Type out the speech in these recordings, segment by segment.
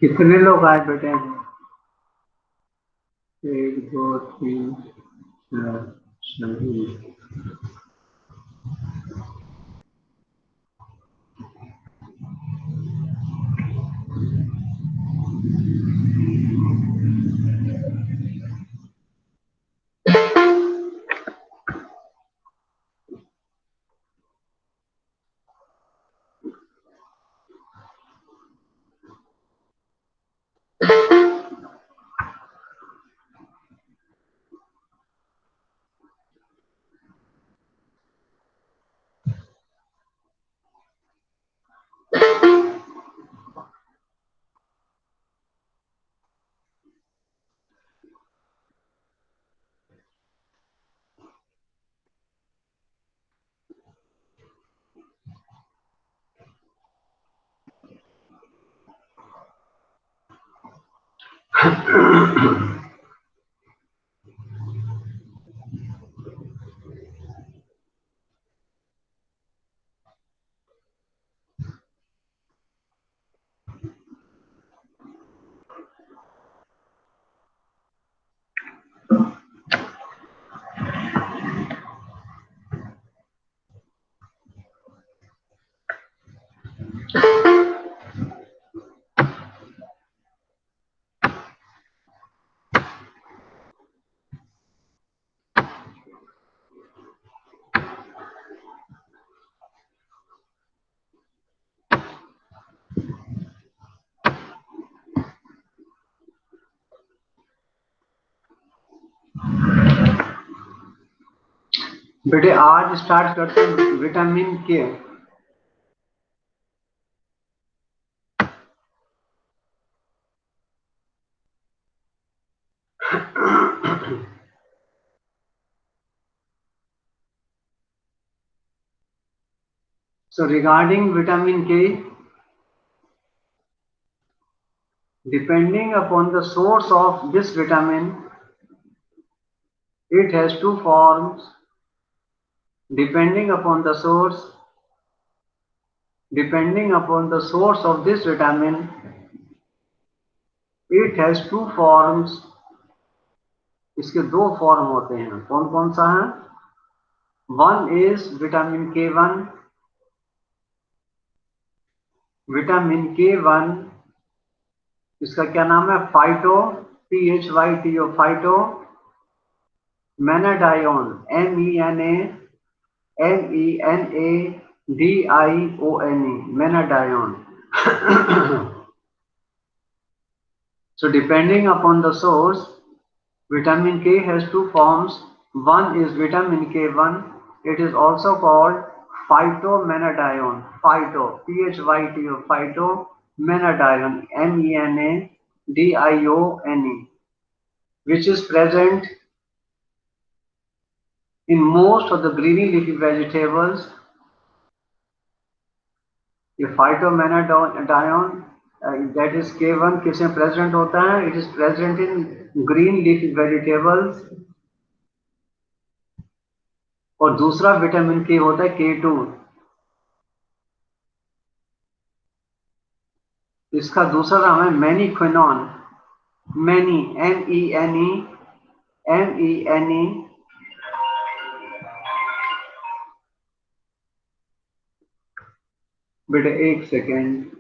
कितने लोग आए बेटे? 1 2 3 4 5। बेटे आज स्टार्ट करते हैं विटामिन के। So regarding vitamin K, depending upon the source of this vitamin, it has two forms. Depending upon the source of this vitamin, it has two forms. इसके दो फॉर्म होते हैं। कौन कौन सा है? One is vitamin K1. Vitamin K1 इसका क्या नाम है? Phyto, PHYTO, phyto menadione, MENADIONE, menadione. So depending upon the source, vitamin K has two forms. One is vitamin K1 It is also called phytomenadione. Phyto, P-H-Y-T-O, phytomenadione, M-E-N-A-D-I-O-N-E, which is present in most of the greeny leafy vegetables. ये phytomenadione that is K1 किसमें present होता है? It is present in green leafy vegetables. और दूसरा vitamin के होता है K2. इसका दूसरा नाम है मैनीक्विनोन. मैनी, M-E-N-E, बेटा एक सेकेंड.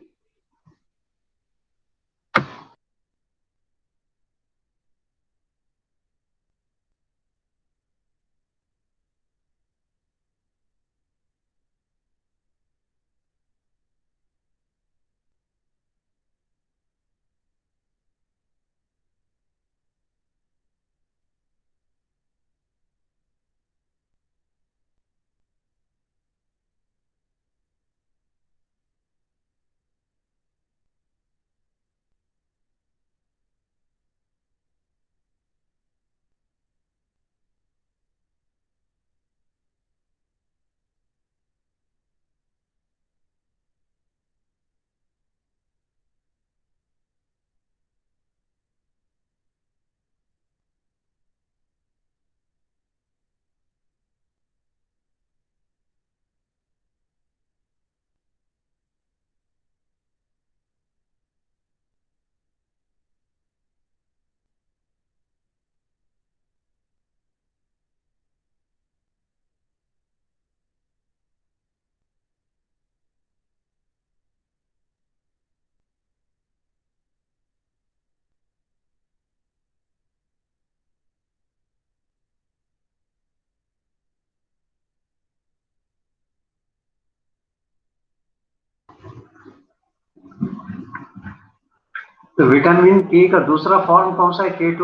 तो विटामिन के का दूसरा फॉर्म कौन सा है? K2.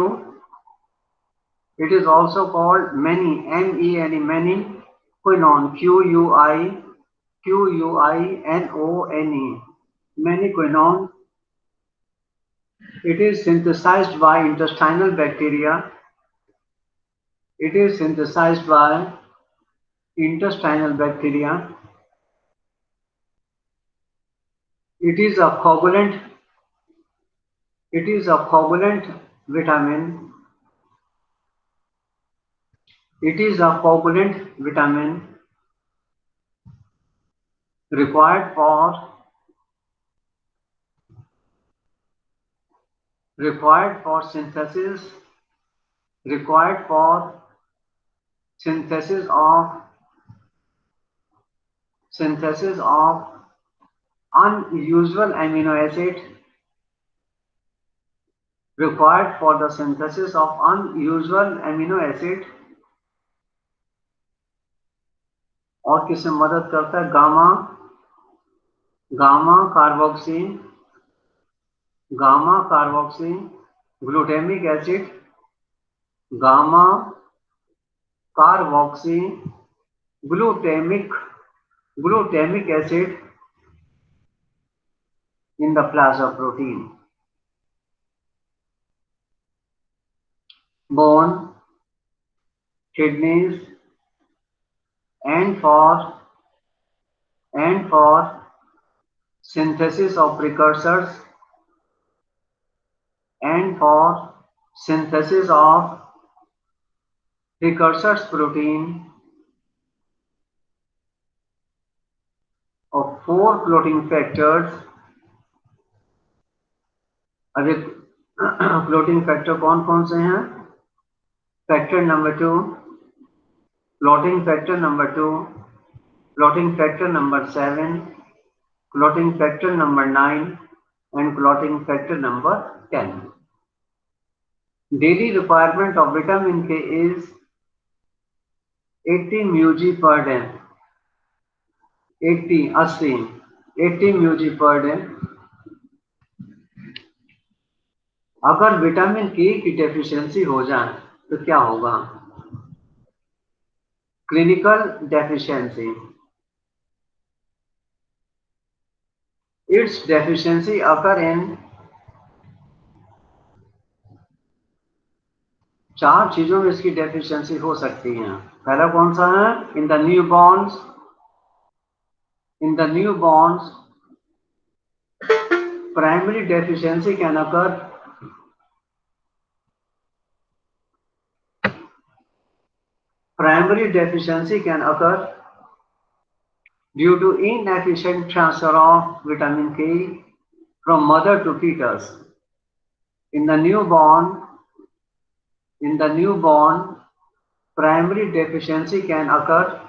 It is also called many, M-E-N-E, मैनीक्विनोन, Q-U-I-N-O-N-E, मैनीक्विनोन. It is synthesized by intestinal bacteria. It is synthesized by intestinal bacteria. It is a coagulant. It is a coagulant vitamin. It is a coagulant vitamin required for synthesis of unusual amino acid. Required for the synthesis of unusual amino acid. और किसमें मदद करता है? Gamma carboxy glutamic acid, gamma carboxy glutamic acid in the plasma protein. Bone, kidneys, and for synthesis of precursors, protein of 4 clotting factors. अभी clotting factor कौन कौन से हैं? Factor number 2, clotting factor number 2, clotting factor number 7, clotting factor number 9 and clotting factor number 10. Daily requirement of vitamin K is 80 mg per day. 80 mg per day. अगर vitamin के की deficiency हो जाए तो क्या होगा? clinical deficiency. Its deficiency occur in 4 चीजों में इसकी डेफिशिएंसी हो सकती है। पहला कौन सा है? In the new bonds primary deficiency can occur due to inefficient transfer of vitamin K from mother to fetus. In the newborn, primary deficiency can occur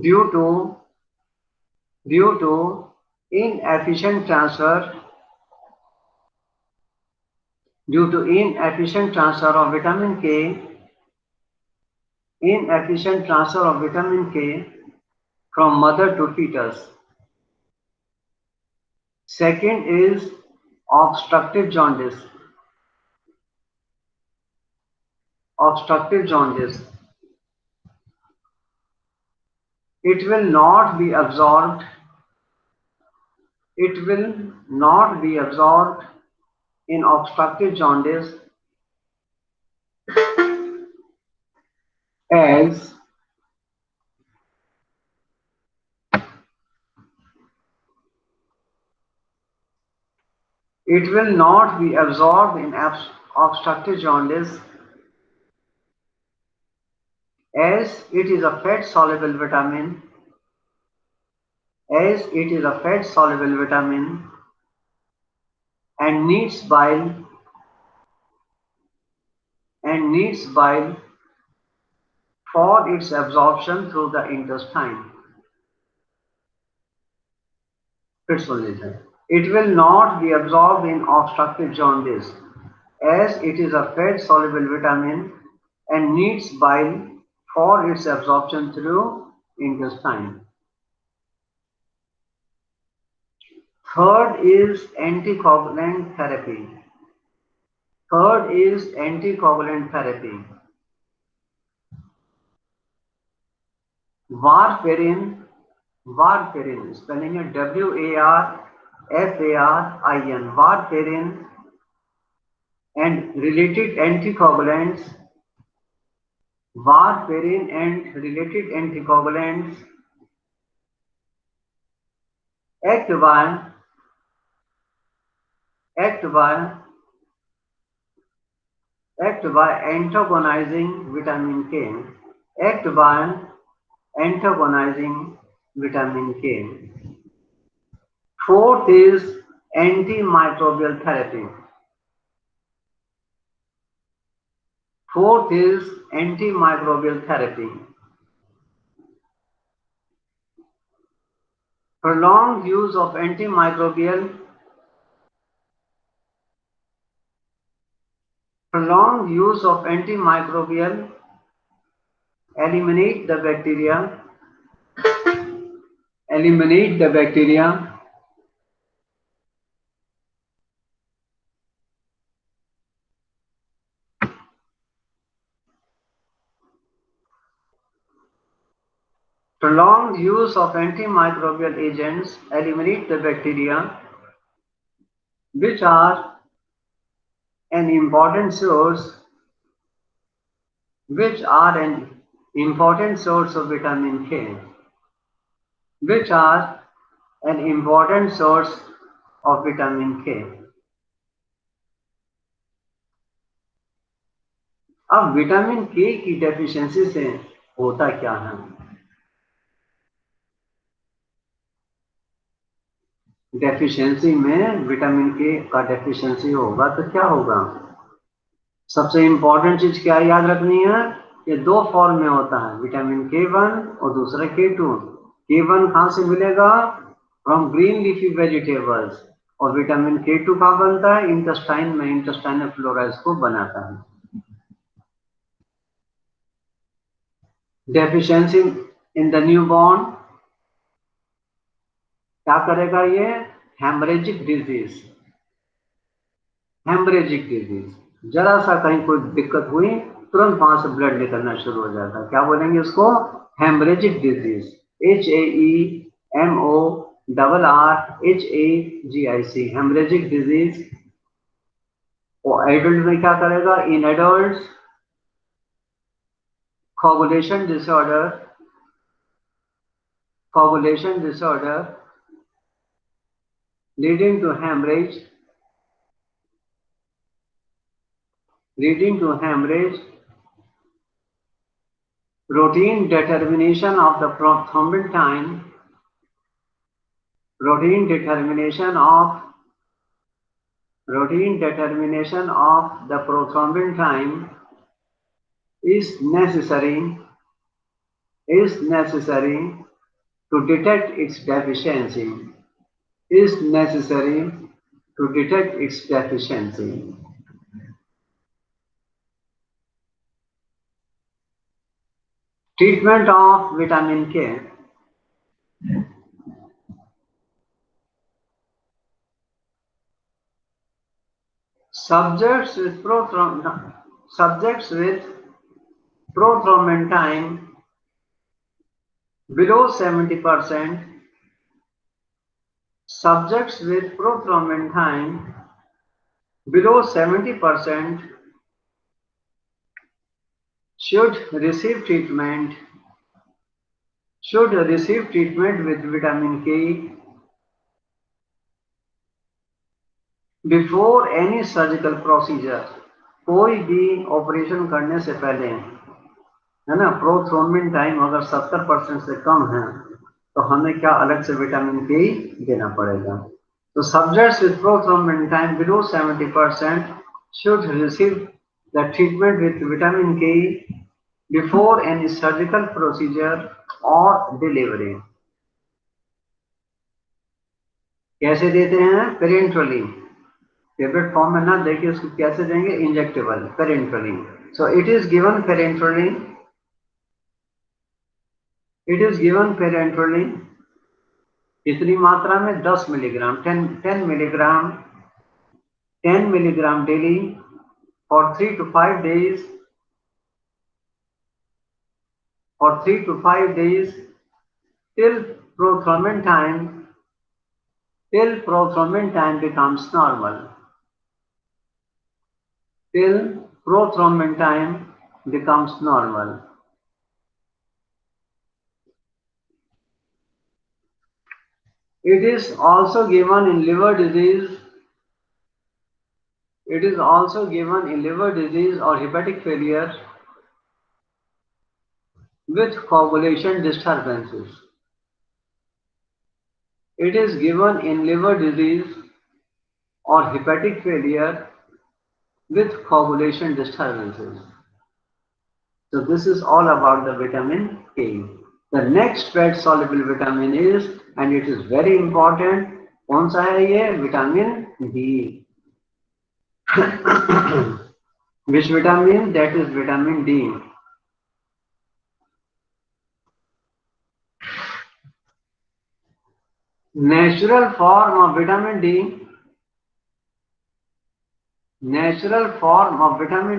due to inefficient transfer of vitamin K from mother to fetus. Second is obstructive jaundice. It will not be absorbed in obstructive jaundice as it is a fat soluble vitamin and needs bile for its absorption through the intestine. It will not be absorbed in obstructive jaundice as it is a fat soluble vitamin and needs bile for its absorption through intestine. Third is anticoagulant therapy. Warfarin, spelling it WARFARIN, warfarin and related anticoagulants. Act by antagonizing vitamin K. Fourth is antimicrobial therapy. Prolonged use of antimicrobial eliminate the bacteria Prolonged use of antimicrobial agents eliminate the bacteria which are an important source of vitamin K. अब vitamin के की deficiency से होता क्या है? Deficiency में vitamin के का डेफिशिएंसी होगा तो क्या होगा? सबसे इंपॉर्टेंट चीज क्या याद रखनी है? ये दो फॉर्म में होता है, विटामिन K1 और दूसरा K2. K1 कहां से मिलेगा? From green leafy vegetables. और विटामिन K2 कहां बनता है? इंटेस्टाइन में, इंटेस्टाइनल फ्लोरा इसको बनाता है. डेफिशिएंसी इन द न्यूबॉर्न क्या करेगा? ये हेमरेजिक डिजीज जरा सा कहीं कोई दिक्कत हुई तुरंत वहां से ब्लड निकलना शुरू हो जाता है। क्या बोलेंगे उसको? Haemorrhagic disease. HAEMORRHAGIC, haemorrhagic disease. और एडल्ट में क्या करेगा? In adult coagulation disorder leading to hemorrhage, routine determination of the routine determination of the prothrombin time is necessary to detect its deficiency. Treatment of vitamin K. Subjects with prothrombin time below 70%. Subjects with prothrombin time below 70% should receive treatment with vitamin K before any surgical procedure. कोई भी operation करने से पहले, है ना, prothrombin time अगर 70% से कम है तो हमें क्या अलग से विटामिन के देना पड़ेगा। तो subjects with prothrombin time below 70% should receive the treatment with vitamin के बिफोर एनी सर्जिकल प्रोसीजर और डिलीवरी। कैसे देते हैं? पेरेंट्रली। टेबलेट फॉर्म में ना देखिए, उसको कैसे देंगे? Injectable, parenterally. So it is given parenterally. कितनी मात्रा में? 10 milligram, 10 milligram daily for 3 to 5 days till prothrombin time becomes normal. It is also given in liver disease. Or hepatic failure with coagulation disturbances. It is given in liver disease or hepatic failure with coagulation disturbances. So this is all about the vitamin K. The next fat soluble vitamin is, and it is very important, कौन सा है ये? Vitamin D. Which vitamin? That is vitamin D. Natural form of vitamin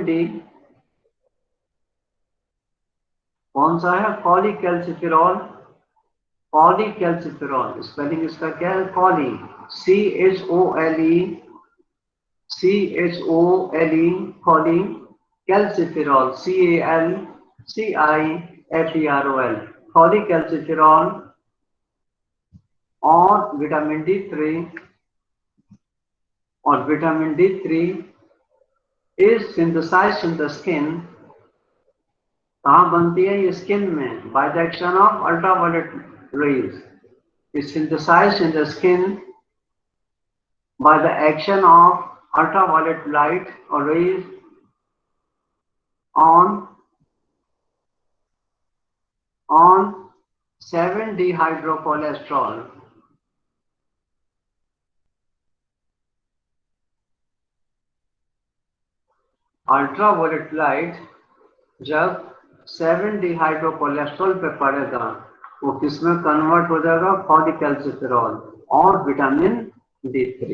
D कौन सा है? पॉलीकैल्सिफेरॉल। Spelling इसका क्या है? Poly, CHOLE, poly, calciferol, CALCIFEROL, पॉलीकैल्सिफेरॉल। और vitamin D3 is synthesized in the skin. कहाँ बनती है ये? स्किन में, by the action of ultraviolet rays. Is synthesized in the skin by the action of ultraviolet light or rays on 7-dehydrocholesterol. Ultraviolet light जब 7-dehydrocholesterol पे पड़ेगा वो किसमें कन्वर्ट हो जाएगा? पॉलीकैल्सिफेरॉल और vitamin D3।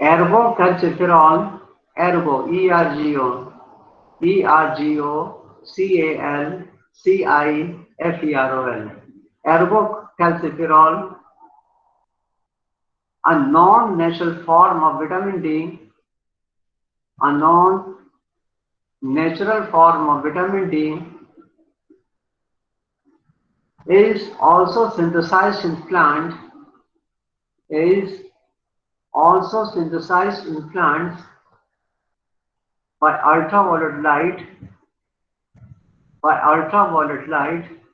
Ergocalciferol, ergo, Ergocalciferol, ergocalciferol, a non-natural form of vitamin D, a non-natural form of vitamin D is also synthesized in plants by ultraviolet light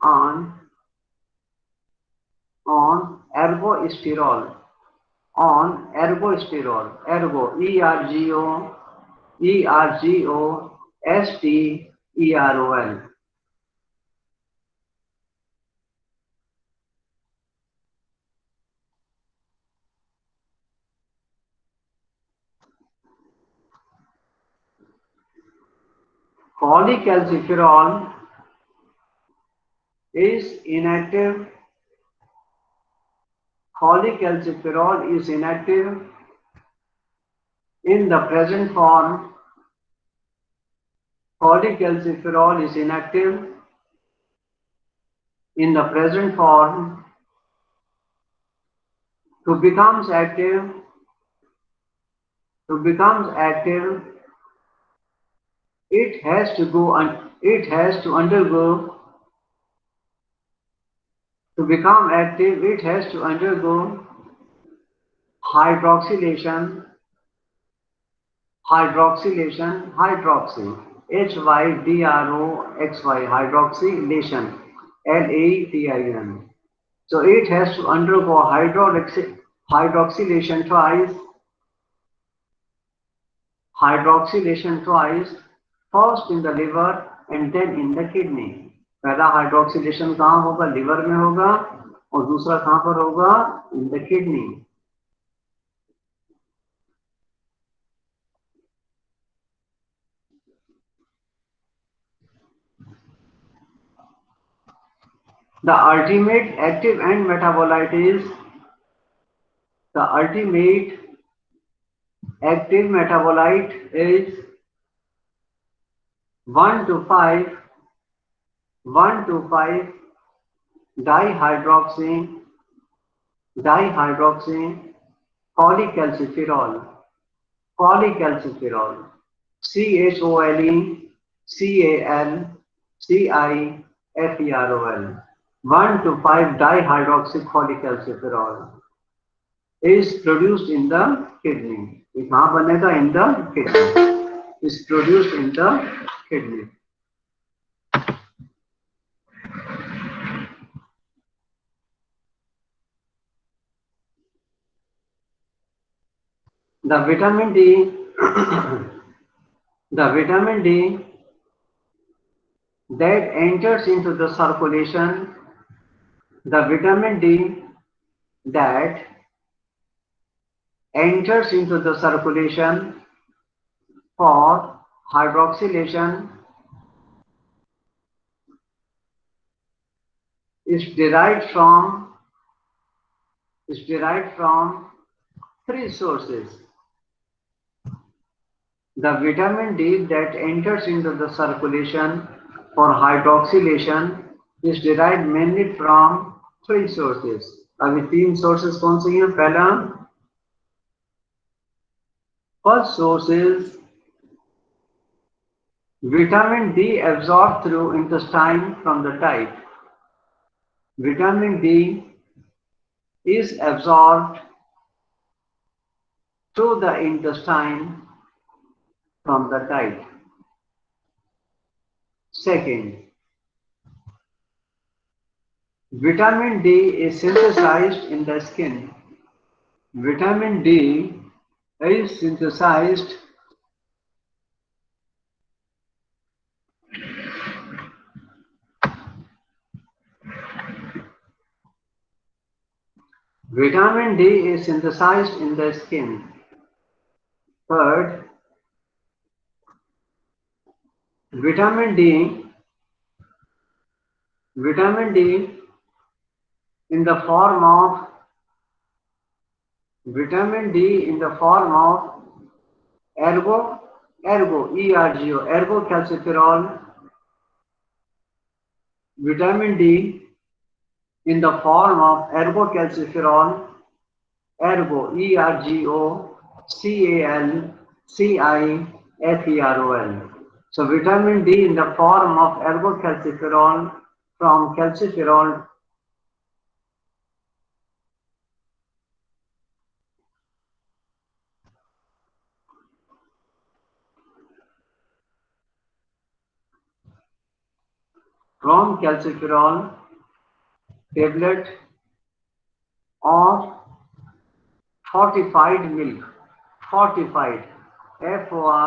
on ergosterol, ergosterol. Cholecalciferol is inactive. Cholecalciferol is inactive in the present form. Cholecalciferol is inactive in the present form. To become active, it has to undergo. To become active, it has to undergo hydroxylation, hydroxy, hydroxylation, LATIN. So it has to undergo hydroxylation twice, first in the liver and then in the kidney. पहला hydroxylation कहाँ होगा? Liver में होगा और दूसरा कहाँ पर होगा? In the kidney. The ultimate active end metabolite is 1 to 5 dihydroxy cholecalciferol, CHOLECalciferol. 1 to 5 dihydroxycholecalciferol is produced in the kidney. ये कहाँ बनेगा? In the kidney. Is produced in the kidney. The vitamin D that enters into the circulation, for hydroxylation is derived from 3 sources. The vitamin D that enters into the circulation for hydroxylation is derived mainly from 3 sources. अभी 3 sources कौन सी हैं? पहला, first source is vitamin D absorbed through intestine from the diet. Vitamin D is absorbed through the intestine from the diet. Second, vitamin D is synthesized in the skin. Vitamin D is synthesized in the skin. Third, vitamin D in the form of Vitamin D in the form of ergocalciferol. Vitamin D in the form of ergocalciferol, ergocalciferol. So vitamin D in the form of ergocalciferol from calciferol tablet or fortified milk, fortified, Fortified.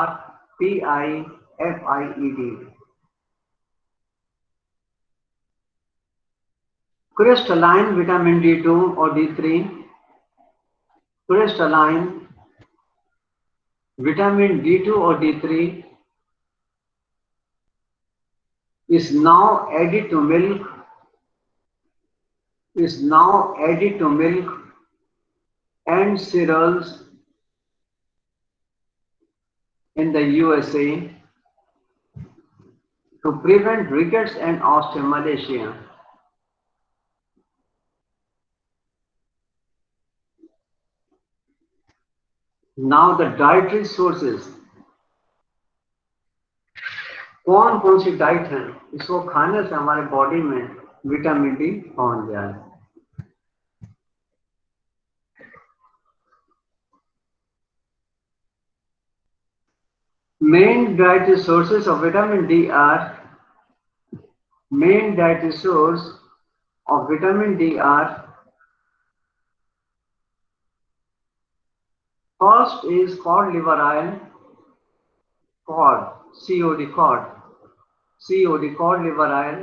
Crystalline vitamin D2 or D3, crystalline vitamin D2 or D3 is now added to milk, and cereals in the USA to prevent rickets and osteomalacia. Now the dietary sources. कौन कौन सी diet है इसको खाने से हमारे body में vitamin D पहुंच जाए. Main dietary sources of vitamin D are first is cod liver oil, cod liver oil.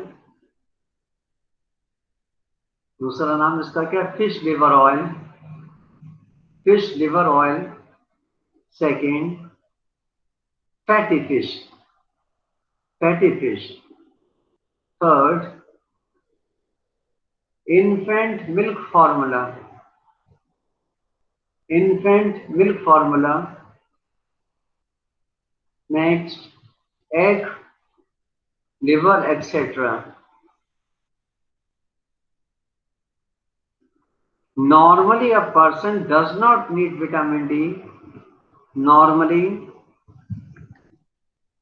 दूसरा नाम इसका क्या है? Fish liver oil. Second fatty fish. Third, infant milk formula. Next, egg, liver, etc. Normally a person does not need vitamin D.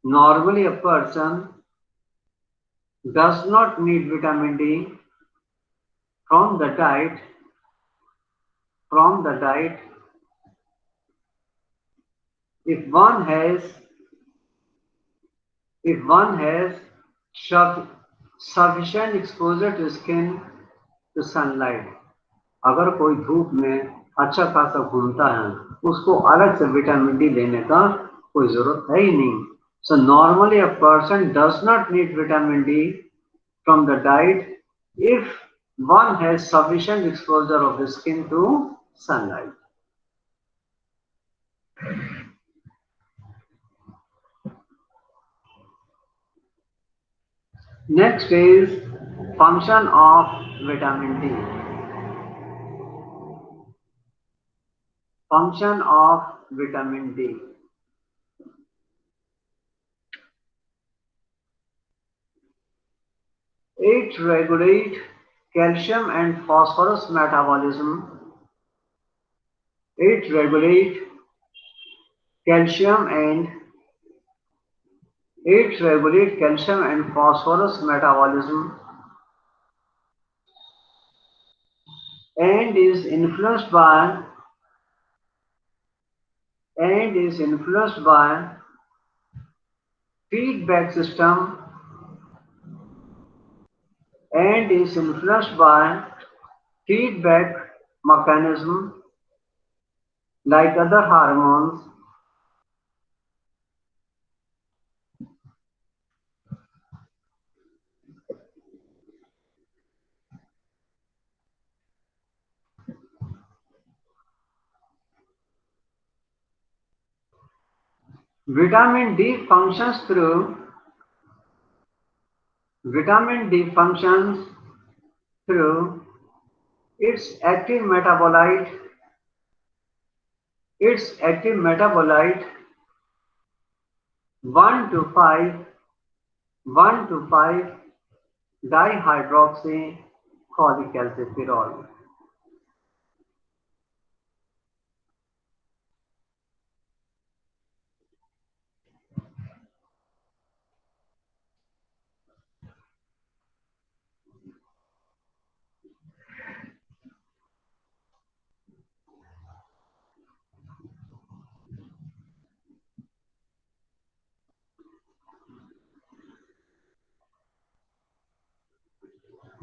Normally a person does not need vitamin D from the diet if one has sufficient exposure to skin to sunlight. अगर कोई धूप में अच्छा खासा घूमता है उसको अलग से विटामिन डी लेने का कोई जरूरत है ही नहीं. So normally a person does not need vitamin D from the diet if one has sufficient exposure of the skin to sunlight. Next is function of vitamin D. Function of vitamin D. It regulates calcium and phosphorus metabolism. It regulates calcium and phosphorus metabolism and is influenced by feedback system mechanism like other hormones. Vitamin D functions through its active metabolite its active metabolite 1 to 5 dihydroxycholecalciferol.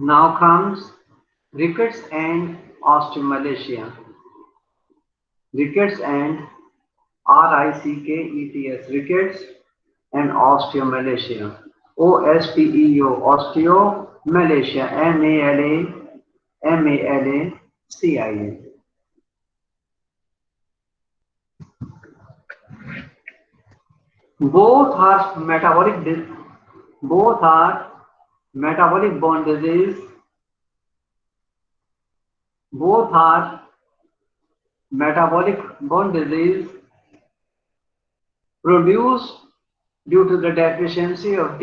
Now comes rickets and osteomalacia. Rickets and rickets, rickets and osteomalacia. Osteomalacia, Malacia. Both are metabolic bone disease. Both are metabolic bone disease produced due to the deficiency of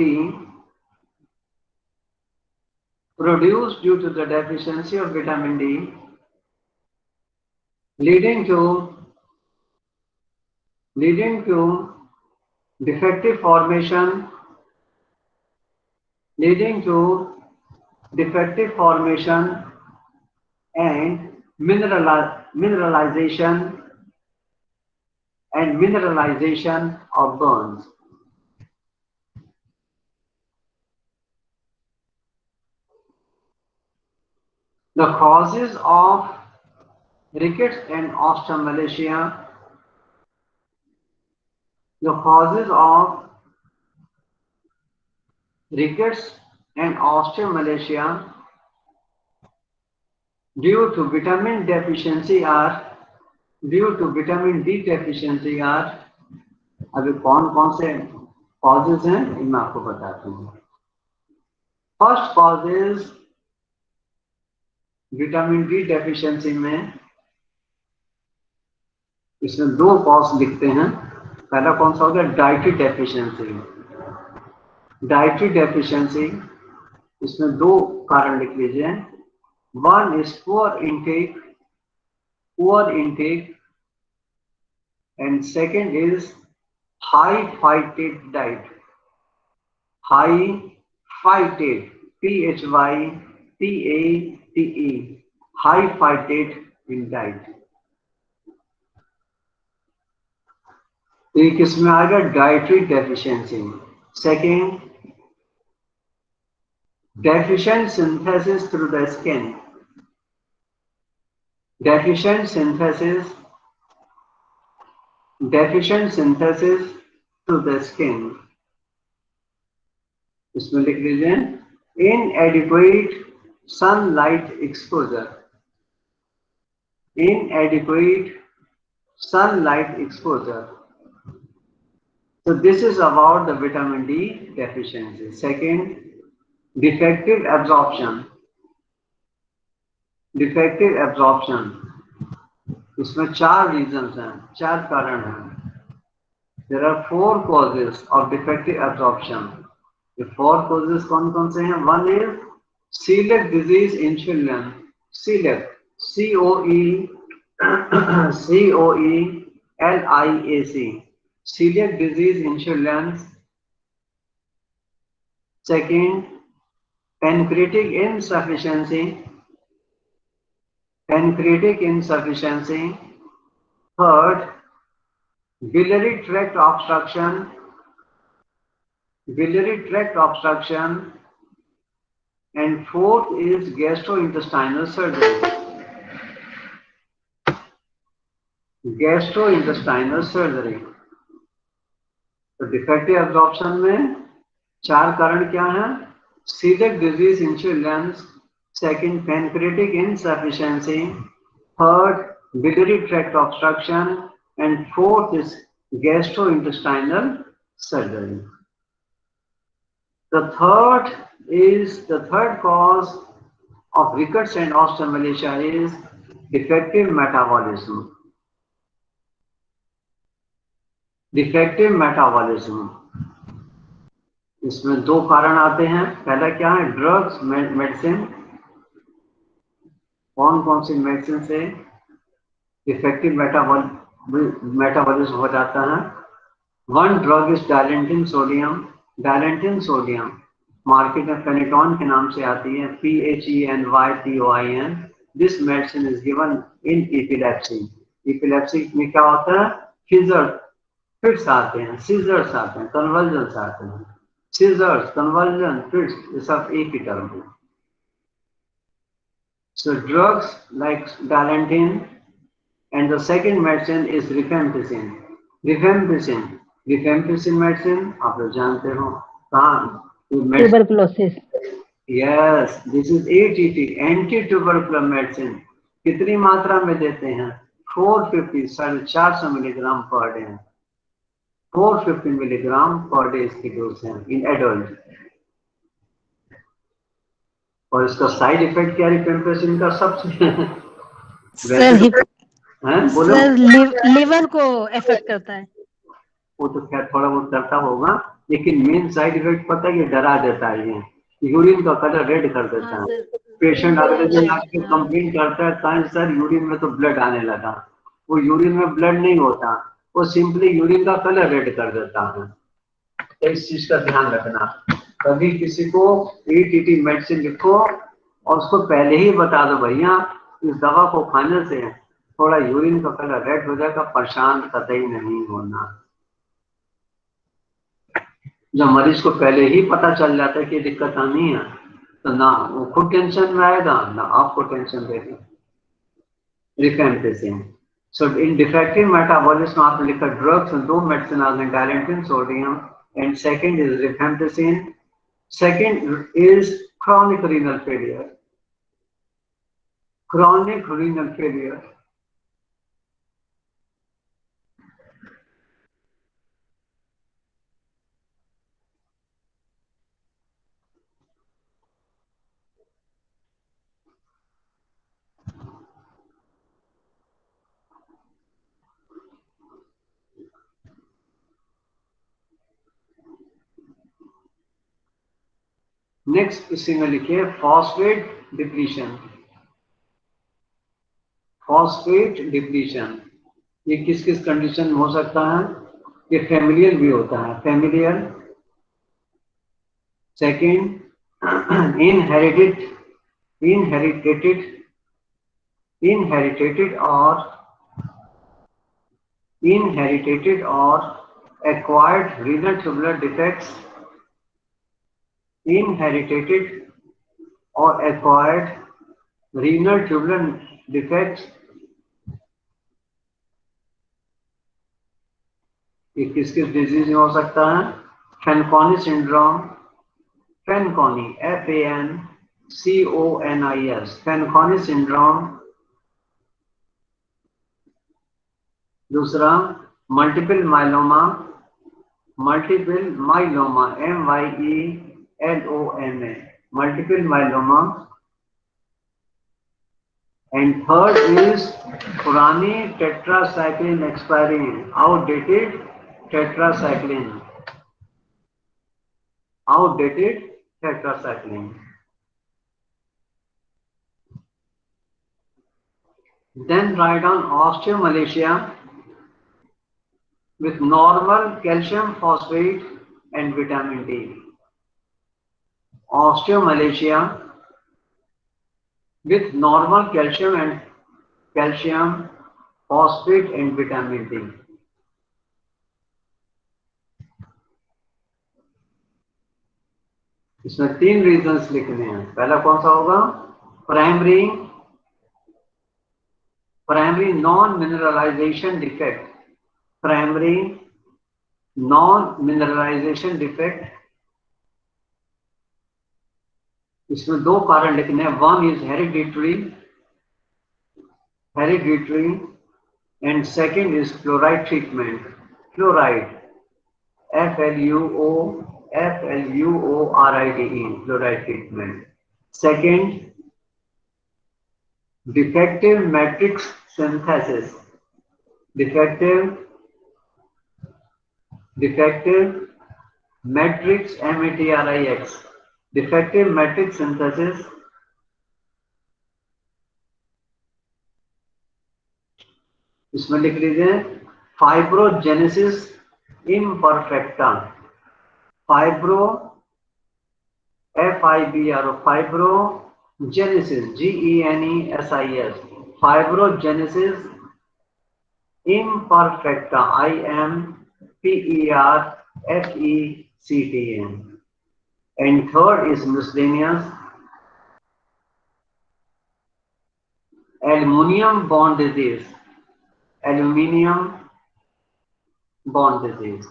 vitamin D, leading to defective formation and mineralization of bones. The causes of rickets and osteomalacia. The causes of rickets and osteomalacia due to vitamin D deficiency are अभी कौन कौन से causes हैं मैं आपको बताता हूँ. First cause is vitamin D deficiency में इसमें दो कॉज लिखते हैं. पहला कौन सा हो गया? Dietary deficiency. इसमें दो कारण लिख लीजिए. One is poor intake and second is high fighted diet. PHYTATE, high phytate in diet. एक इसमें आ गया dietary deficiency. Second, deficient synthesis through the skin. Deficient synthesis through the skin. इसमें लिख लीजिए inadequate sunlight exposure. So this is about the vitamin D deficiency. Second, defective absorption. इसमें चार reasons हैं, चार कारण हैं. There are 4 causes of defective absorption. The 4 causes कौन कौन से हैं? One is celiac disease in children. Celiac, COELIAC. Celiac disease in children. Second, pancreatic insufficiency. Third, biliary tract obstruction. And fourth is gastrointestinal surgery. तो defective absorption में चार कारण क्या हैं? celiac disease in children. Second, pancreatic insufficiency. Third, biliary tract obstruction. And fourth is gastrointestinal surgery. The third cause of rickets and osteomalacia is defective metabolism. Defective metabolism, इसमें दो कारण आते हैं। पहला क्या है, ड्रग्स, मेडिसिन, कौन कौन सी मेडिसिन से इफेक्टिव मेटाबॉलिज्म हो जाता है। One drug is Dilantin sodium. Dilantin sodium market में फेनेटॉन के नाम से आती है, PHENYTOIN। This medicine is given in epilepsy. Epilepsy में क्या होता है, सीजर फिट्स आते हैं, सीजर्स आते हैं, कन्वर्जन्स आते हैं। सीजर्स, कन्वर्जन, फिट्स, ये सब एक ही टर्म है। So drugs like Galantin, and the second medicine is rifampicin. Rifampicin, rifampicin medicine आप लोग जानते हो कहाँ? Tuberculosis. Yes, this is ATT, anti-tubercular medicine. कितनी मात्रा में देते हैं? 450, 450 milligram per day. 450 milligram per day इसकी डोज है इन एडल्ट। और इसका साइड इफेक्ट क्या है रिफेम्पिसिन का? सबसे वैसे तो बोलो, सर लिवर को इफेक्ट करता है। वो तो खैर थोड़ा बहुत करता होगा, लेकिन मेन साइड इफेक्ट पता है, ये डरा देता है। ये यूरिन का कलर रेड कर देता है। पेशेंट अगले दिन आके कंप्लेन करता है, सर यूरिन में तो ब्लड आने लगा। वो यूरिन में ब्लड नहीं होता, वो सिंपली यूरिन का कलर रेड कर देता है। तो इस चीज का ध्यान रखना। कभी किसी को ATT मेडिसिन लिखो और उसको पहले ही बता दो, भैया इस दवा को खाने से थोड़ा यूरिन का कलर रेड हो जाएगा, परेशान कतई नहीं होना। जब मरीज को पहले ही पता चल जाता है कि दिक्कत आनी है, तो ना वो खुद टेंशन में आएगा, ना आपको टेंशन देगा। Rifampicin. So in defective metabolism आपने लिखा ड्रग्स, दो मेडिसिन आ गए, Dilantin sodium, and second is rifampicin. Second is chronic renal failure. Chronic renal failure. Next इसी में लिखिए फॉस्फेट डिप्लीशन। फॉस्फेट डिप्लीशन ये किस किस कंडीशन में हो सकता है? ये फैमिलियल भी होता है, फैमिलियल। सेकंड इनहेरिटेड, इनहेरिटेटेड और acquired renal tubular defects, inherited or acquired renal tubular defects। ये किस किस डिजीज में हो सकता है? Fanconi syndrome, Fanconi FANCONIS, Fanconi syndrome. दूसरा multiple myeloma, multiple myeloma MYELOMA, multiple myeloma. And third is पुरानी tetracycline expiring, outdated tetracycline, outdated tetracycline। Then write down osteomalacia with normal calcium phosphate and vitamin D. Osteomalacia with normal calcium phosphate and vitamin D। इसमें 3 reasons लिखने हैं। पहला कौन सा होगा? Primary non mineralisation defect, primary non mineralisation defect. इसमें 2 कारण लिखने हैं। One is hereditary and second is fluoride treatment. Fluoride FLUORIDE, fluoride treatment. Second defective matrix synthesis, defective defective matrix matrix, defective matrix synthesis, इसमें लिख लीजिए fibrogenesis imperfecta, fibro FIBRO, fibrogenesis GENESIS, fibrogenesis imperfecta, IMPERFECTA. And third is miscellaneous aluminium bond disease, aluminium bond disease.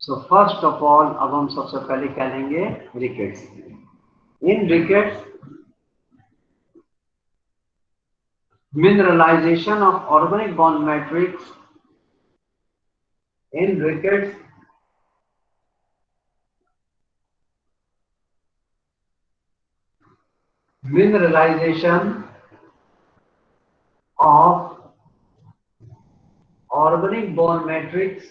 So first of all, अब हम सबसे पहले क्या लेंगे, rickets. In rickets, mineralization of organic bond matrix. In rickets, mineralization of organic bone matrix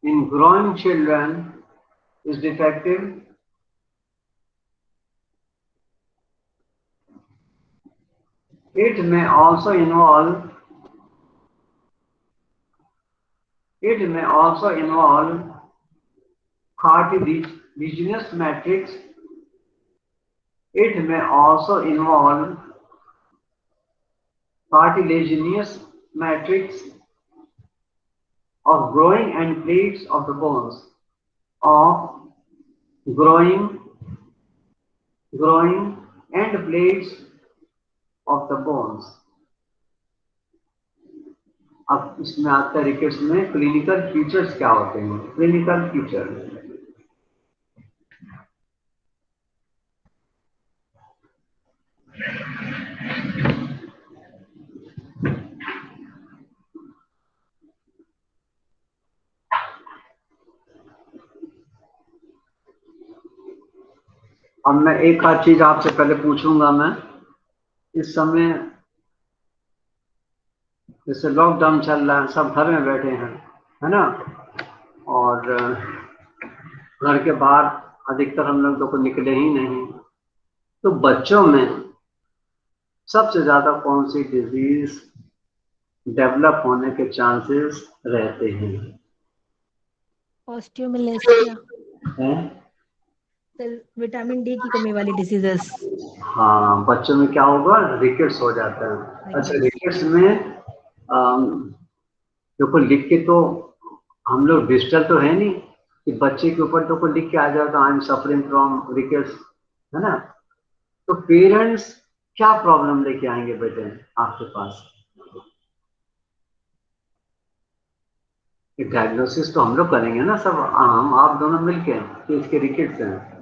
in growing children is defective. It may also involve cartilaginous matrix. It may also involve cartilaginous matrix of growing and plates of the bones, of growing and plates of the bones. अब इसमें आता है rickets में clinical features क्या होते हैं, clinical feature. अब मैं एक आध चीज आपसे पहले पूछूंगा। मैं इस समय जैसे लॉकडाउन चल रहा है, सब घर में बैठे हैं, है ना, और घर के बाहर अधिकतर हम लोग तो निकले ही नहीं। तो बच्चों में सबसे ज्यादा कौन सी डिजीज डेवलप होने के चांसेस रहते हैं? ऑस्टियोमिलेसिया है? विटामिन डी की कमी वाली डिसीजेस। हाँ, बच्चों में क्या होगा, रिकेट्स हो जाता है। अच्छा, रिकेट्स में देखो लिख के तो हम लोग डिजिटल तो है नहीं कि बच्चे के ऊपर तो लिख के आ जाएगा I am suffering from rickets, है ना। तो पेरेंट्स क्या प्रॉब्लम लेके आएंगे बेटे आपके पास? डायग्नोसिस तो हम लोग करेंगे ना सब, हम आप दोनों मिलके कि इसके रिकेट्स हैं।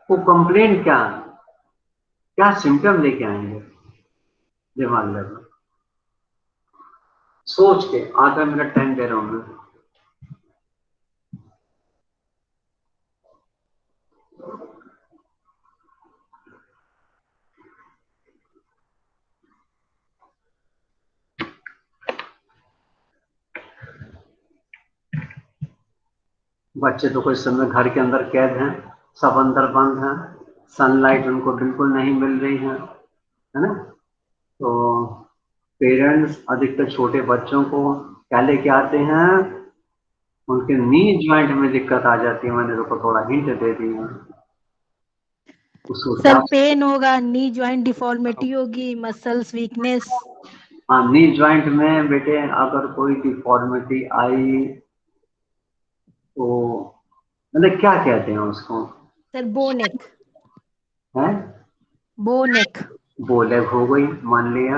वो कंप्लेन क्या सिम्टम लेके आएंगे दिमाग में? सोच के आधा मिनट टाइम दे रहा हूं मैं। बच्चे तो कुछ समय घर के अंदर कैद हैं, सब अंदर बंद हैं, सनलाइट उनको बिल्कुल नहीं मिल रही है ना। तो पेरेंट्स अधिकतर छोटे बच्चों को क्या लेके आते हैं, उनके नी जॉइंट में दिक्कत आ जाती है। मैंने तो थोड़ा हिंट दे दी है। सर पेन होगा, नी जॉइंट डिफॉर्मिटी होगी, मसल्स वीकनेस। हाँ, नी जॉइंट में बेटे अगर कोई डिफॉर्मिटी आई तो मतलब क्या कहते हैं उसको? सर बोनेक है, बोनेक बोलेग हो गई, मान लिया।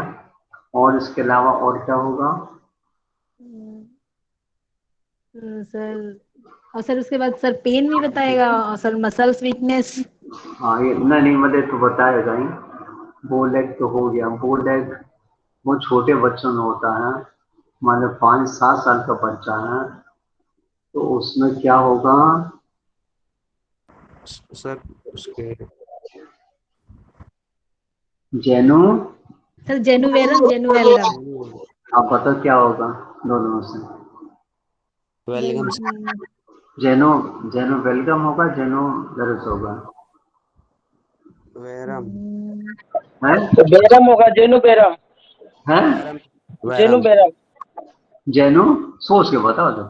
और इसके अलावा और क्या होगा? सर, और सर उसके बाद सर पेन भी बताएगा, और सर मसल्स वीकनेस। हाँ ये नहीं मतलब तो बताएगा ही। बो लेग तो हो गया। बो लेग वो छोटे बच्चों में होता है, मान लो 5-7 साल का बच्चा है तो उसमें क्या होगा? सर उसके जेनु। सर जेनुवेरम जेनुवेलगम। आप बताओ क्या होगा दोनों में से? वेलकम जेनो जेनो वेलकम होगा, जेनो वेरस होगा? वेरम है? बेरम होगा, जेनु बेरम। है? Varum genu varum varum. Genu सोच के बताओ तो।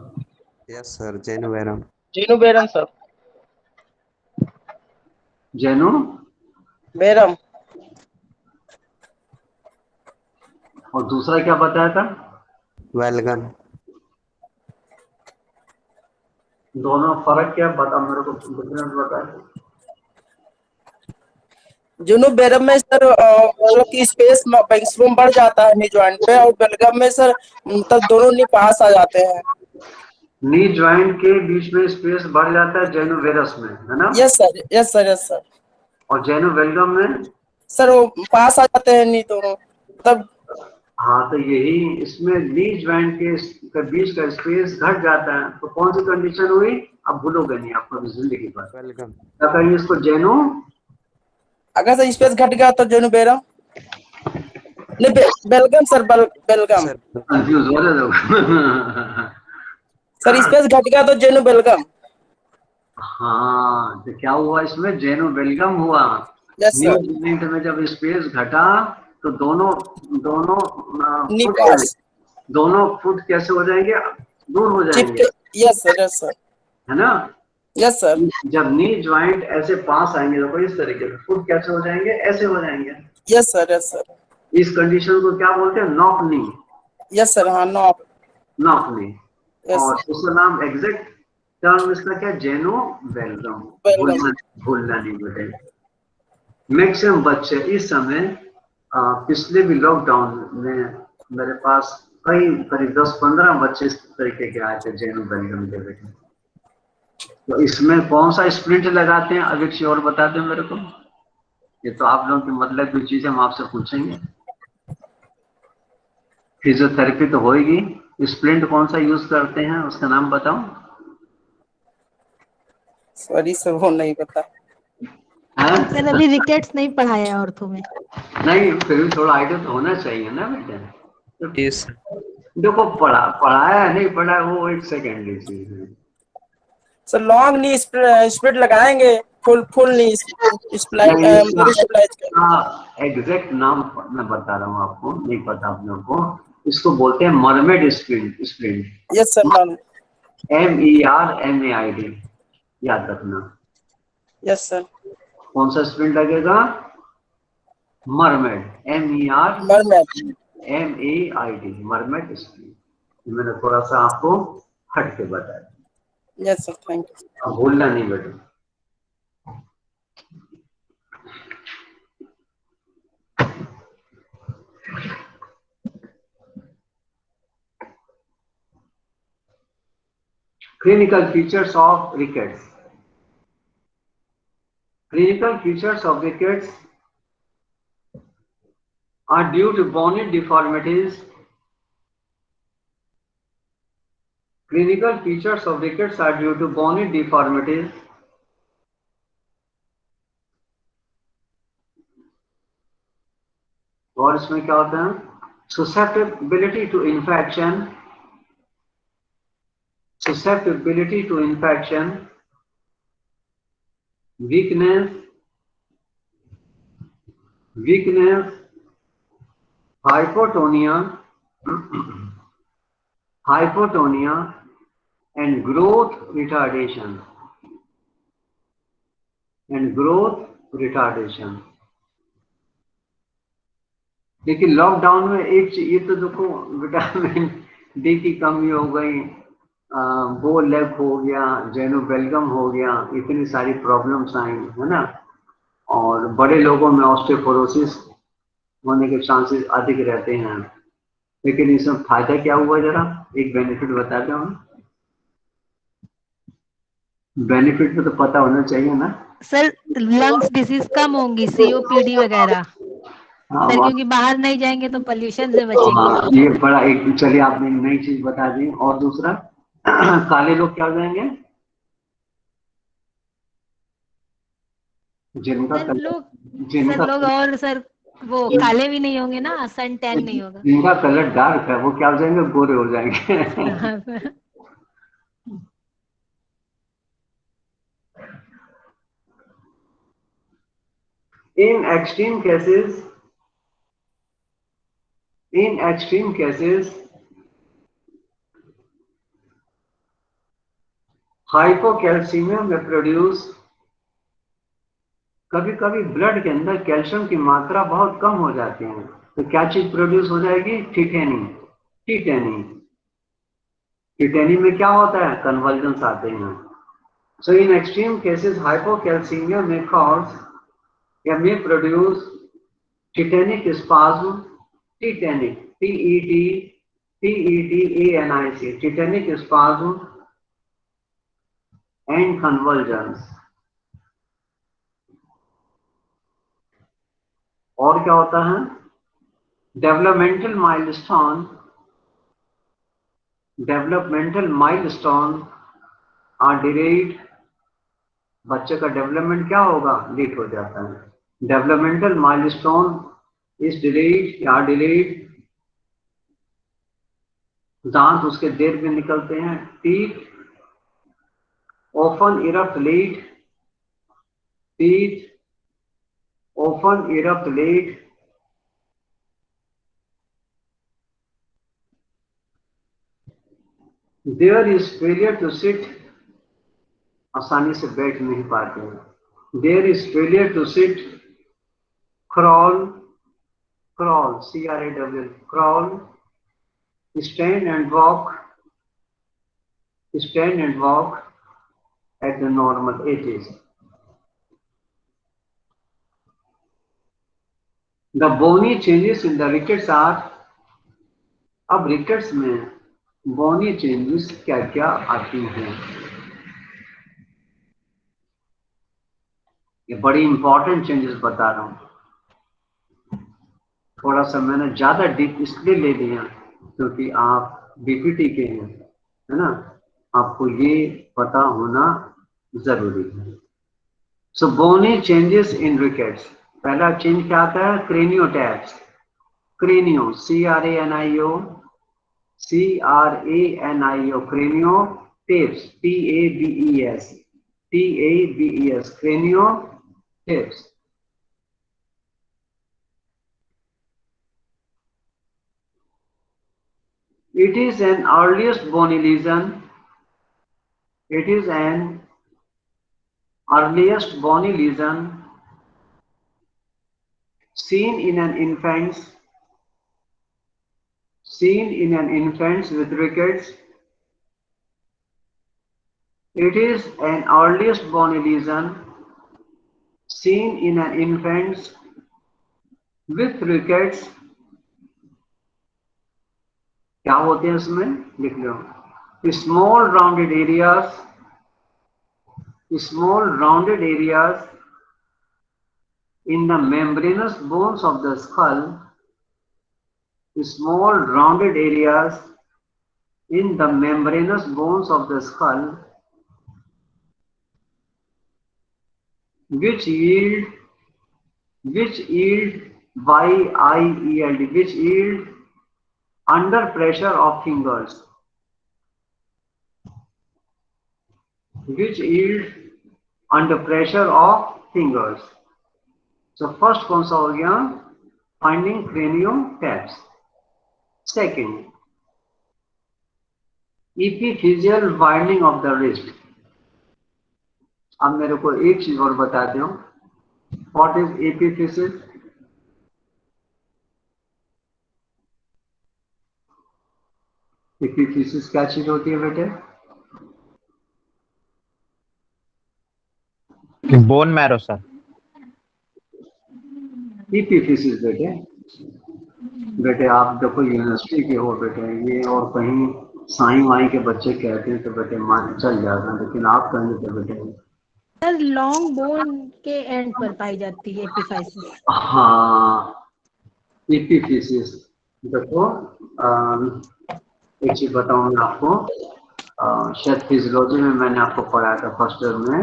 Yes sir genu varum. Genu varum sir. Genu varum. और दूसरा क्या बताया था? वेलगम दोनों फर्क क्या बता मेरे को, डिफरेंस बताए। जेनु बेरम में सर मतलब कि स्पेस मैक्सिमम बढ़ जाता है नी जॉइंट पे, और बेलगम में सर मतलब दोनों नी पास आ जाते हैं। नी ज्वाइंट के बीच में स्पेस बढ़ जाता है जेनो वेरस में, है ना? Yes sir, yes sir, yes sir. और जेनो वेलकम में? सर वो पास आ जाते हैं नी दोनों, तब। हाँ तो यही इसमें नी ज्वाइंट के बीच का स्पेस घट जाता है तो कौन सी कंडीशन हुई? अब भूलोगे नहीं आपको अभी जिंदगी भर। वेलकम क्या कहेंगे इसको? जेनो। अगर सर स्पेस घट गया तो जेनु बेरम। नहीं Belgaum sir, Belgaum. Sir confuse हो रहे लोग। सर स्पेस घट गया तो जेनु बेलगम। हाँ तो क्या हुआ इसमें? जेनो वेलकम हुआ। यस नी सर। ज्वाइंट में जब स्पेस घटा तो दोनों दोनों नी फुट पास दोनों फुट कैसे हो जाएंगे? दूर हो जाएंगे, चिपके। यस सर, यस सर, है ना? यस सर, जब नी ज्वाइंट ऐसे पास आएंगे तो इस तरीके से फुट कैसे हो जाएंगे? ऐसे हो जाएंगे। यस सर, यस सर, इस कंडीशन को क्या बोलते हैं? Knock knee. Yes sir. हाँ, नो। Knock knee. यस और सर। उसका नाम एग्जैक्ट टर्म इसका क्या? जेनो वेलकम। वेलकम। भूलना भूलना नहीं बेटे। मैक्सिमम बच्चे इस समय पिछले भी लॉकडाउन में मेरे पास करीब 10-15 बच्चे इस तरीके के आए थे जेनो वेलकम के बेटे। तो इसमें कौन सा स्प्रिंट लगाते हैं? अब एक चीज और बता दें मेरे को, ये तो आप लोगों की मतलब की चीज हम आपसे पूछेंगे। फिजियोथेरेपी तो होगी, स्प्लिंट कौन सा यूज करते हैं उसका नाम बताओ। सॉरी सर, वो नहीं पता। सर हैं? अभी रिकेट्स नहीं पढ़ाया ऑर्थो में। नहीं फिर भी थोड़ा आइडिया तो होना चाहिए ना बेटे। तो यस देखो पढ़ाया नहीं पढ़ा वो एक सेकेंडरी चीज है। सर लॉन्ग नी स्प्लिट लगाएंगे, फुल फुल नी स्प्लाइट नहीं स्प्लाइट का। इसका एग्जैक्ट नाम मैं बता रहा हूँ आपको, नहीं पता आप लोगों को। इसको बोलते हैं mermaid sprint. Sprint yes sir, ma'am. MERMAID, याद रखना। Yes sir. कौन सा स्प्रिंट लगेगा? मरमेड। मर मैम। MERMAID, mermaid sprint. मैंने थोड़ा सा आपको हट के बताया, यस सर, थैंक यू। अब भूलना नहीं बेटा। Clinical features of rickets. Clinical features of rickets are due to bony deformities. Clinical features of rickets are due to bony deformities, और इसमें क्या होता है? Susceptibility to infection, susceptibility to infection, weakness, hypotonia, hypotonia and growth retardation, लेकिन lockdown में एक चीज ये तो देखो, विटामिन डी की कमी हो गई, बो लेग हो गया, जेनोबेलगम हो गया, इतनी सारी प्रॉब्लम्स आई, है ना? और बड़े लोगों में ऑस्टियोपोरोसिस होने के चांसेस अधिक रहते हैं। लेकिन इसमें फायदा क्या हुआ? जरा एक बेनिफिट बता दो हम। बेनिफिट में तो पता होना चाहिए ना। सर लंग्स डिसीज कम होंगी, सीओपीडी वगैरह हाँ सर, क्योंकि बाहर नहीं जाएंगे तो पोल्यूशन से बचेंगे। ये बड़ा एक, चलिए आपने नई चीज बता दी। और दूसरा काले लोग क्या हो जाएंगे? जिनका सर कलर लोग सर जिनका लोग और सर वो काले भी नहीं होंगे ना, सन टैन नहीं होगा। जिनका कलर डार्क है वो क्या हो जाएंगे? गोरे हो जाएंगे। In extreme cases, in extreme cases, hypocalcaemia में प्रोड्यूस, कभी कभी ब्लड के अंदर कैल्शियम की मात्रा बहुत कम हो जाती है, तो क्या चीज प्रोड्यूस हो जाएगी? टिटेनी। टिटेनी टिटेनी में क्या होता है? कन्वर्जेंस आते हैं। So in extreme cases hypocalcaemia में कॉज या में produce tetanic spasm, tetanic TETANIC, tetanic spasm and convergence. और क्या होता है? Developmental milestone are delayed. बच्चे का डेवलपमेंट क्या होगा? लेट हो जाता है। डेवलपमेंटल माइलस्टोन इज डिलेड या डिलेड। दांत उसके देर में निकलते हैं। Teeth often erupt late. Teeth often erupt late. There is failure to sit, आसानी से बैठ नहीं पाते हैं। There is failure to sit, crawl, CRAWL, crawl, stand and walk at the normal ages. The bony changes in the rickets are, अब rickets में बोनी changes क्या क्या आती हैं? ये बड़ी इंपॉर्टेंट चेंजेस बता रहा हूं। थोड़ा सा मैंने ज्यादा डीप इसलिए ले लिया क्योंकि आप बीपीटी के हैं, है ना, आपको ये पता होना जरूरी है। So bony changes in rickets, पहला चेंज क्या आता है? Craniotabes. Cranio, CRANIO, craniotabes, TABES, craniotabes. It is an earliest bony lesion. It is an earliest bony lesion seen in an infants with rickets. It is an earliest bony lesion seen in an infants with rickets. क्या होते हैं इसमें? लिख लो। Small rounded areas in the membranous bones of the skull. Small rounded areas in the membranous bones of the skull which yield under pressure of fingers. Which yield under pressure of fingers. So first कौन सा हो गया? Finding craniotaps. Second, epiphyseal widening of the wrist. अब मेरे को एक चीज और बता दो, What is epiphysis? epiphysis क्या चीज होती है बेटे? Bone marrow sir. epiphysis बेटे आप देखो यूनिवर्सिटी के हो बेटे, ये और कहीं साई माई के बच्चे कहते हैं तो बेटे मान चल जाता, लेकिन आप कहेंगे तो बेटे सर लॉन्ग बोन के एंड पर पाई जाती है एपिफाइसिस। हाँ, एपिफिसिस। देखो एक चीज बताऊँ मैं आपको, शायद फिजियोलॉजी में मैंने आपको पढ़ाया था फर्स्ट ईयर में,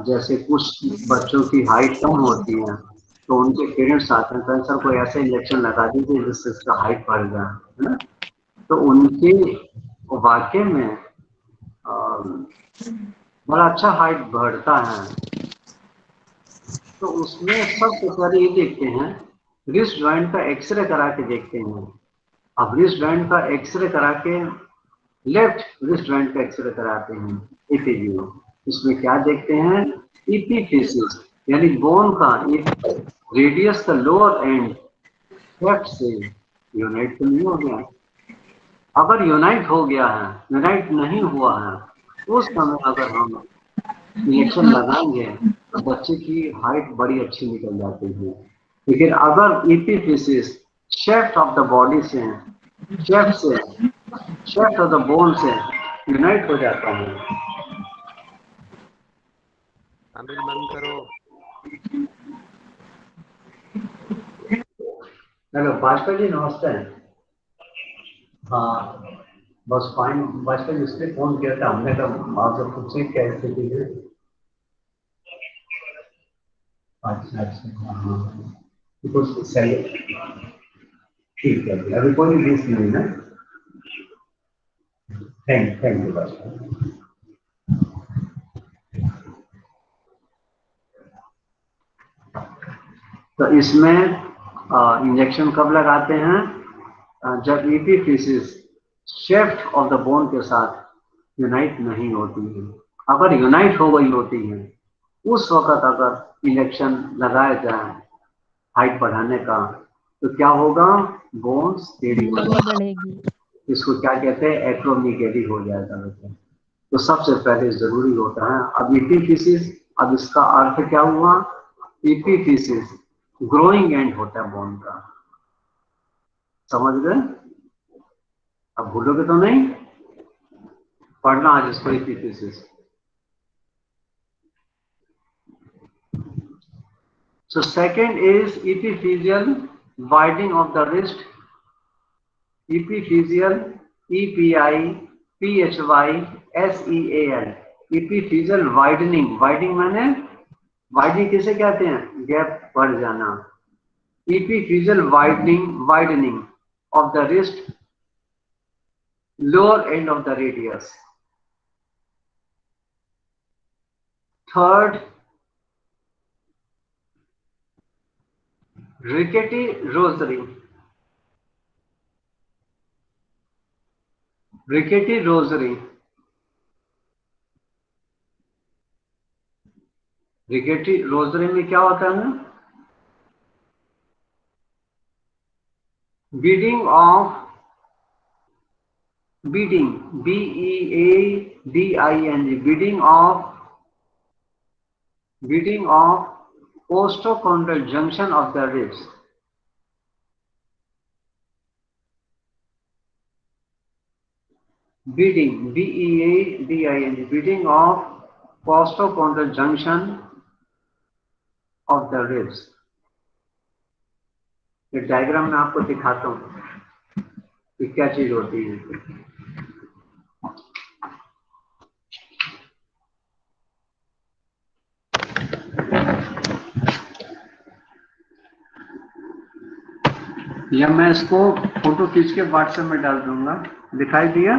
जैसे कुछ बच्चों की हाइट कम होती है तो उनके पेरेंट्स आते हैं, तो सर कोई ऐसा इंजेक्शन लगा दीजिए जिससे उसका हाइट बढ़ जाए, है ना। तो उनके वाक्य में बड़ा अच्छा हाइट बढ़ता है। तो उसमें सबसे पहले ये देखते हैं, रिस्ट जॉइंट का एक्सरे करा के देखते हैं। अब रिस्ट जॉइंट का एक्सरे करा के, लेफ्ट रिस्ट जॉइंट का एक्सरे कराते हैं ईपीजी। इसमें क्या देखते हैं, ईपीफिसिस, यानी बोन का रेडियस का लोअर एंड लेफ्ट से यूनाइट तो नहीं हो गया। अगर यूनाइट हो गया है, यूनाइट नहीं हुआ है, उस समय अगर हम इंजेक्शन लगाएंगे तो बच्चे की हाइट बड़ी अच्छी निकल जाती है। लेकिन अगर ईपीफिसिस शेफ्ट ऑफ द बॉडी से, शेफ्ट ऑफ द बोन से यूनाइट हो जाता है। अनिल बंद करो। हेलो भाजपा जी, नमस्ते। हाँ बस फाइन, भाजपा जी इसलिए फोन किया था हमने, कहा आपसे पूछे क्या स्थिति है। अच्छा अच्छा, हाँ कुछ सही, ठीक है, अभी कोई रिस्क नहीं है। Thank you Bhajpa. तो इसमें इंजेक्शन कब लगाते हैं, जब ईपीफिसिस शेफ्ट ऑफ द बोन के साथ यूनाइट नहीं होती है। अगर यूनाइट हो गई होती है उस वक्त अगर इंजेक्शन लगाया जाए हाइट बढ़ाने का, तो क्या होगा, बोन्स टेढ़ी हो बोन जाएगी। बढ़ेगी। इसको क्या कहते हैं, एक्रोमीगेली हो जाएगा बेटा। तो सबसे पहले जरूरी होता है। अब ईपीफिसिस, अब इसका अर्थ क्या हुआ, ईपीफिसिस ग्रोइंग एंड होता है बोन का, समझ गए। अब भूलोगे तो नहीं, पढ़ना आज इसको ईपीफिसिस। So second is epiphyseal widening of the wrist, epiphyseal, EPI, PHY, SEAL, epiphyseal widening, widening माने widening किसे कहते हैं, गैप बढ़ जाना। epiphyseal widening of the wrist, lower end of the radius. Third, rickety rosary. Rickety rosary. Rickety rosary में क्या होता है ना, beading of, beading, BEADING, beading of costochondral junction of the ribs. Beading, BEADING, beading of costochondral junction of the ribs. ये diagram में आपको दिखाता हूं कि क्या चीज होती है। या मैं इसको फोटो खींच के व्हाट्सएप में डाल दूंगा, दिखाई दिया।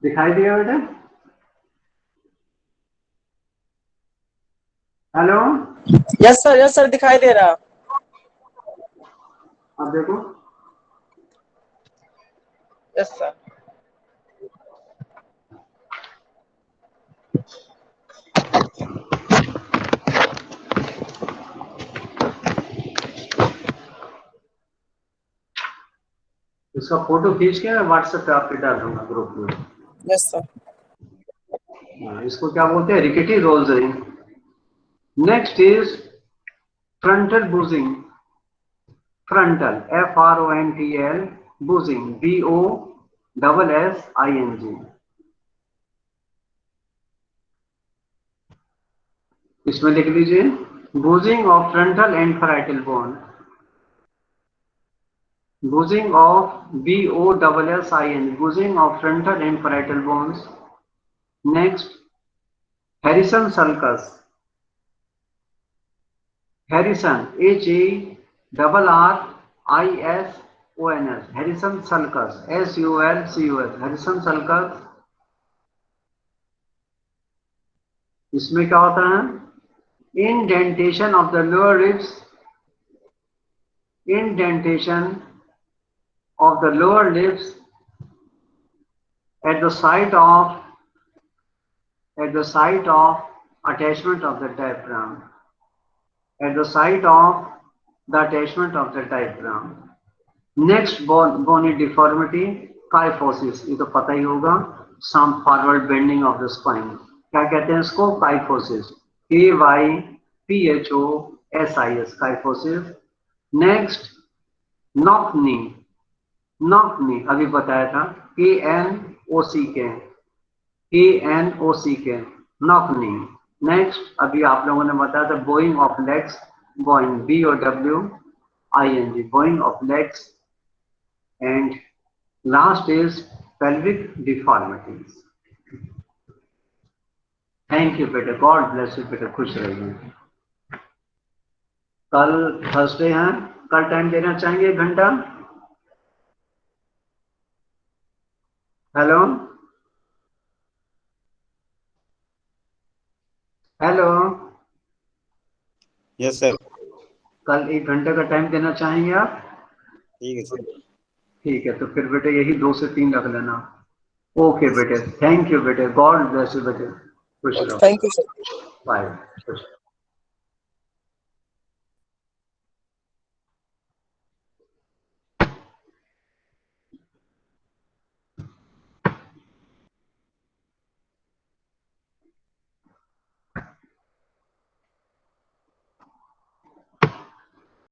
दिखाई दिया बेटा, हेलो। यस सर दिखाई दे रहा। अब देखो, यस सर। इसका फोटो खींच के मैं व्हाट्सएप पे आपके डाल दूंगा ग्रुप में। Yes sir. इसको क्या बोलते हैं? Rickety rosary. Next is frontal bossing. Frontal FRONTL, bossing BOSSING। इसमें लिख लीजिए bossing of frontal and parietal bone. Bossing of BOSSING, bossing of frontal and parietal bones. Next Harrison sulcus. Harrison HARRISONS, Harrison sulcus SULCUS, Harrison sulcus. इसमें क्या होता है? Indentation of the lower ribs, indentation of the lower lips at the site of attachment of the diaphragm, at the site of the attachment of the diaphragm. Next bony deformity, kyphosis, ये तो पता ही होगा, some forward bending of the spine। क्या कहते हैं इसको? kyphosis, KYPHOSIS, kyphosis। Next knock knee, knock knee अभी बताया था, KNOCK, नॉक नी। नेक्स्ट अभी आप लोगों ने बताया था Boeing of legs, Boeing BOWING, Boeing of legs. And last is pelvic deformities. Thank you बेटे, गॉड ब्लेस यू बेटे, खुश रहिए। कल थर्सडे है, कल टाइम देना चाहेंगे 1 घंटा? Hello hello, yes sir. कल 1 घंटे का टाइम देना चाहेंगे आप? ठीक है सर। ठीक है, तो फिर बेटे यही 2 से 3 रख लेना। ओके बेटे, थैंक यू बेटे, गॉड ब्लेस यू बेटे, खुश रहो। Thank you sir. बाय।